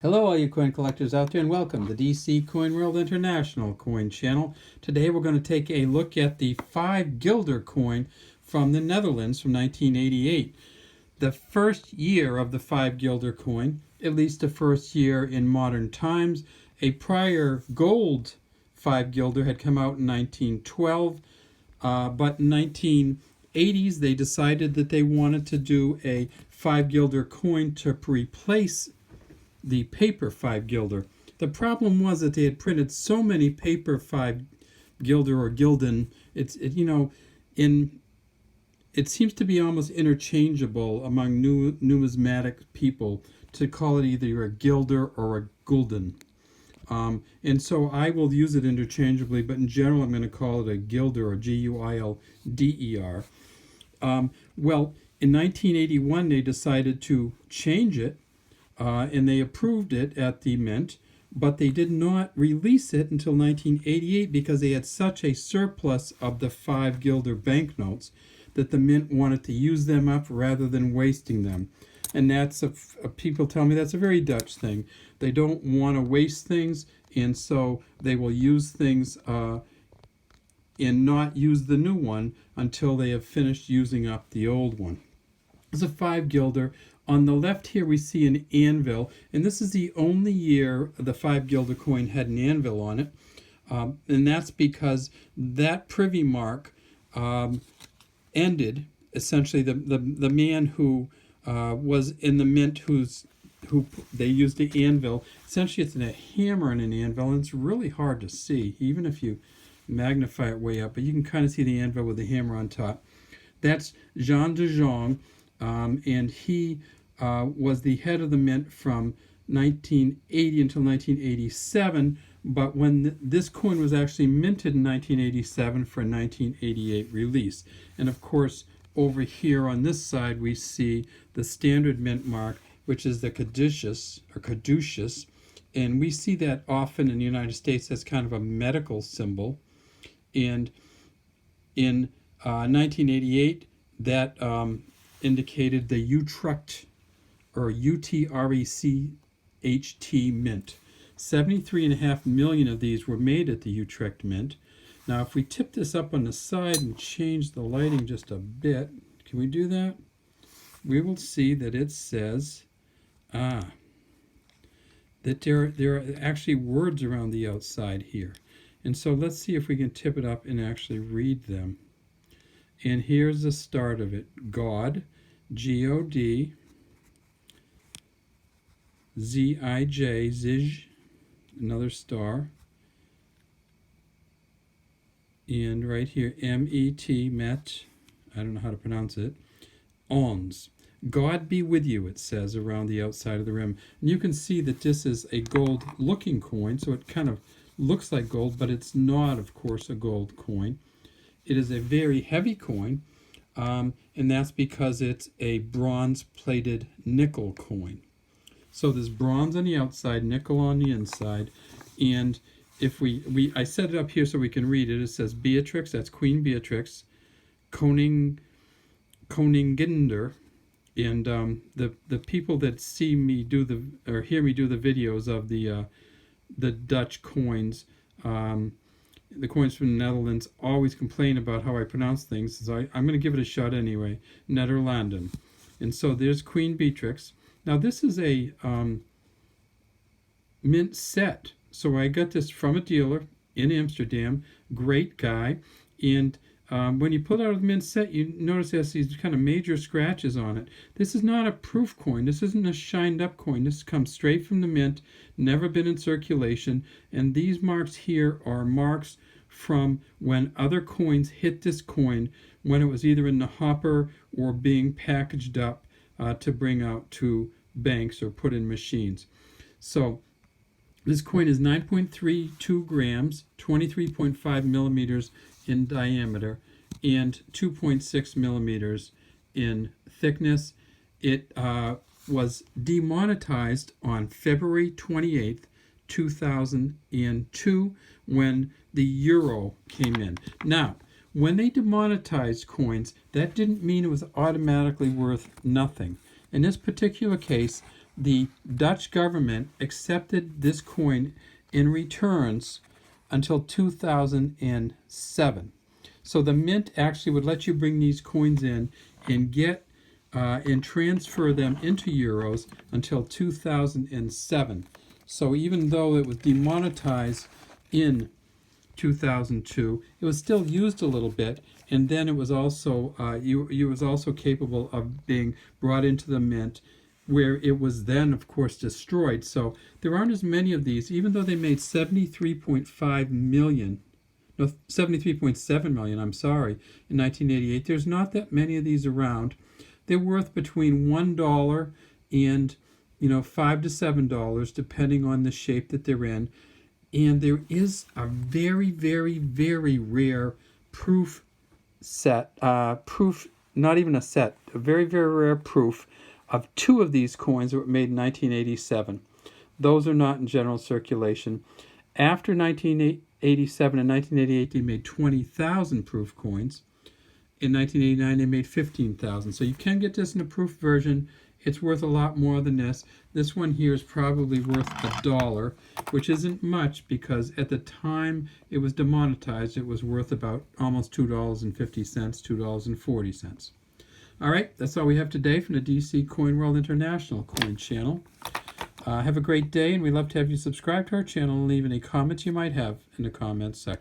Hello all you coin collectors out there, and welcome to DC Coin World International Coin Channel. Today we're going to take a look at the 5 guilder coin from the Netherlands from 1988. The first year of the 5 guilder coin, at least the first year in modern times. A prior gold 5 guilder had come out in 1912, but in 1980s they decided that they wanted to do a 5 guilder coin to replace the paper 5 guilder. The problem was that they had printed so many paper 5 guilder or gulden. It seems to be almost interchangeable among numismatic people to call it either a guilder or a gulden. And so I will use it interchangeably, but in general I'm going to call it a guilder, or G-U-I-L-D-E-R. Well, in 1981 they decided to change it, and they approved it at the Mint, but they did not release it until 1988 because they had such a surplus of the 5 guilder banknotes that the Mint wanted to use them up rather than wasting them. And that's people tell me that's a very Dutch thing. They don't want to waste things, and so they will use things and not use the new one until they have finished using up the old one. It's a 5 guilder. On the left here we see an anvil, and this is the only year the 5 guilder coin had an anvil on it, and that's because that privy mark ended. Essentially, the man who was in the Mint who they used the anvil. Essentially, it's a hammer and an anvil, and it's really hard to see, even if you magnify it way up. But you can kind of see the anvil with the hammer on top. That's Jean de Jong, and he was the head of the Mint from 1980 until 1987, but when this coin was actually minted in 1987 for a 1988 release. And of course, over here on this side we see the standard Mint mark, which is the caduceus, and we see that often in the United States as kind of a medical symbol. And in 1988, that indicated the Utrecht, or U-T-R-E-C-H-T Mint. 73.5 million of these were made at the Utrecht Mint. Now if we tip this up on the side and change the lighting just a bit, can we do that? We will see that it says that there are actually words around the outside here. And so let's see if we can tip it up and actually read them. And here's the start of it. God, G-O-D, Z-I-J, Zij, another star, and right here, M-E-T, Met, I don't know how to pronounce it, Ons. God be with you, it says around the outside of the rim. And you can see that this is a gold-looking coin, so it kind of looks like gold, but it's not, of course, a gold coin. It is a very heavy coin, and that's because it's a bronze-plated nickel coin. So there's bronze on the outside, nickel on the inside, and if I set it up here so we can read it. It says Beatrix, that's Queen Beatrix, Koningin, and the people that see me do or hear me do the videos of the Dutch coins, the coins from the Netherlands, always complain about how I pronounce things, so I'm going to give it a shot anyway. Nederlanden. And so there's Queen Beatrix. Now this is a mint set. So I got this from a dealer in Amsterdam, great guy, and when you pull it out of the mint set, you notice it has these kind of major scratches on it. This is not a proof coin. This isn't a shined up coin. This comes straight from the Mint, never been in circulation, and these marks here are marks from when other coins hit this coin, when it was either in the hopper or being packaged up to bring out to banks or put in machines. So this coin is 9.32 grams, 23.5 millimeters in diameter, and 2.6 millimeters in thickness. It was demonetized on February 28th, 2002, when the euro came in. Now, when they demonetized coins, that didn't mean it was automatically worth nothing. In this particular case, the Dutch government accepted this coin in returns until 2007. So the mint actually would let you bring these coins in and get and transfer them into euros until 2007. So even though it was demonetized in 2002, it was still used a little bit, and then it was also you was also capable of being brought into the mint, where it was then of course destroyed. So there aren't as many of these, even though they made 73.5 million, no, 73.7 million, I'm sorry, in 1988. There's not that many of these around. They're worth between $1 and $5 to $7, depending on the shape that they're in. And there is a very, very, very rare proof set, not even a set, a very, very rare proof of 2 of these coins that were made in 1987. Those are not in general circulation. After 1987 and 1988, they made 20,000 proof coins. In 1989, they made 15,000. So you can get this in a proof version. It's worth a lot more than this. This one here is probably worth $1, which isn't much because at the time it was demonetized, it was worth about almost $2.50, $2.40. All right, that's all we have today from the DC Coin World International Coin Channel. Have a great day, and we'd love to have you subscribe to our channel and leave any comments you might have in the comments section.